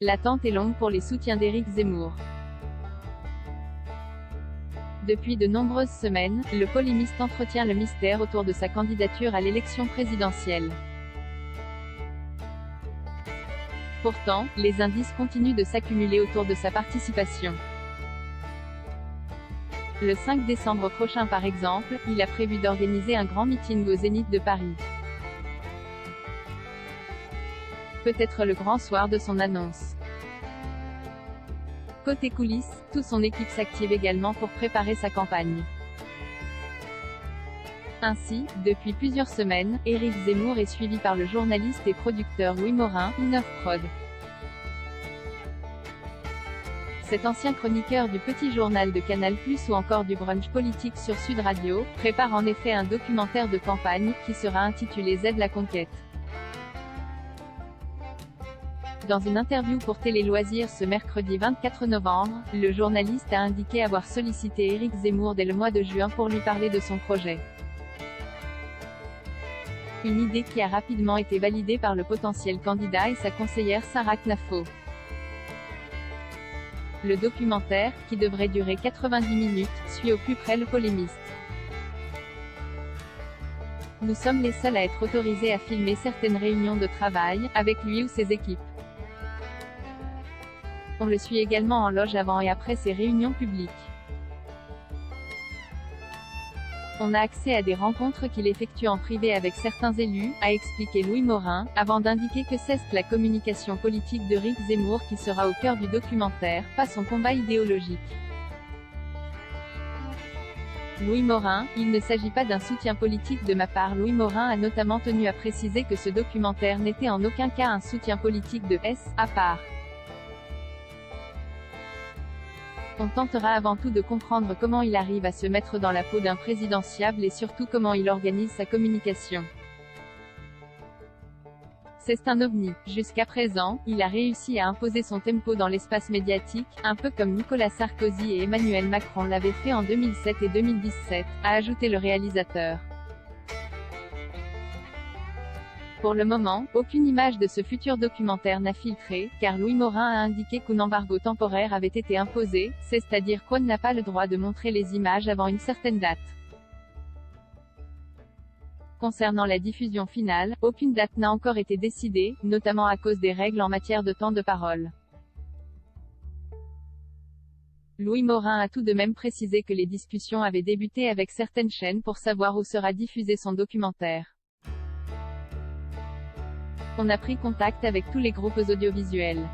L'attente est longue pour les soutiens d'Éric Zemmour. Depuis de nombreuses semaines, le polémiste entretient le mystère autour de sa candidature à l'élection présidentielle. Pourtant, les indices continuent de s'accumuler autour de sa participation. Le 5 décembre prochain par exemple, il a prévu d'organiser un grand meeting au Zénith de Paris. Peut-être le grand soir de son annonce. Côté coulisses, toute son équipe s'active également pour préparer sa campagne. Ainsi, depuis plusieurs semaines, Éric Zemmour est suivi par le journaliste et producteur Louis Morin, Innov-Prod. Cet ancien chroniqueur du Petit Journal de Canal+, ou encore du brunch politique sur Sud Radio, prépare en effet un documentaire de campagne, qui sera intitulé Z la conquête. Dans une interview pour Télé Loisirs ce mercredi 24 novembre, le journaliste a indiqué avoir sollicité Éric Zemmour dès le mois de juin pour lui parler de son projet. Une idée qui a rapidement été validée par le potentiel candidat et sa conseillère Sarah Knafo. Le documentaire, qui devrait durer 90 minutes, suit au plus près le polémiste. Nous sommes les seuls à être autorisés à filmer certaines réunions de travail, avec lui ou ses équipes. On le suit également en loge avant et après ses réunions publiques. On a accès à des rencontres qu'il effectue en privé avec certains élus, a expliqué Louis Morin, avant d'indiquer que c'est la communication politique d'Éric Zemmour qui sera au cœur du documentaire, pas son combat idéologique. Louis Morin, il ne s'agit pas d'un soutien politique de ma part. Louis Morin a notamment tenu à préciser que ce documentaire n'était en aucun cas un soutien politique de S, à part. On tentera avant tout de comprendre comment il arrive à se mettre dans la peau d'un présidentiable et surtout comment il organise sa communication. C'est un ovni. Jusqu'à présent, il a réussi à imposer son tempo dans l'espace médiatique, un peu comme Nicolas Sarkozy et Emmanuel Macron l'avaient fait en 2007 et 2017, a ajouté le réalisateur. Pour le moment, aucune image de ce futur documentaire n'a filtré, car Louis Morin a indiqué qu'un embargo temporaire avait été imposé, c'est-à-dire qu'on n'a pas le droit de montrer les images avant une certaine date. Concernant la diffusion finale, aucune date n'a encore été décidée, notamment à cause des règles en matière de temps de parole. Louis Morin a tout de même précisé que les discussions avaient débuté avec certaines chaînes pour savoir où sera diffusé son documentaire. On a pris contact avec tous les groupes audiovisuels.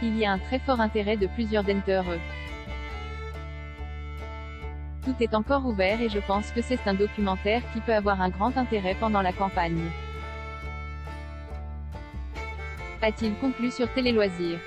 Il y a un très fort intérêt de plusieurs d'entre eux. Tout est encore ouvert et je pense que c'est un documentaire qui peut avoir un grand intérêt pendant la campagne. A-t-il conclu sur Télé Loisirs.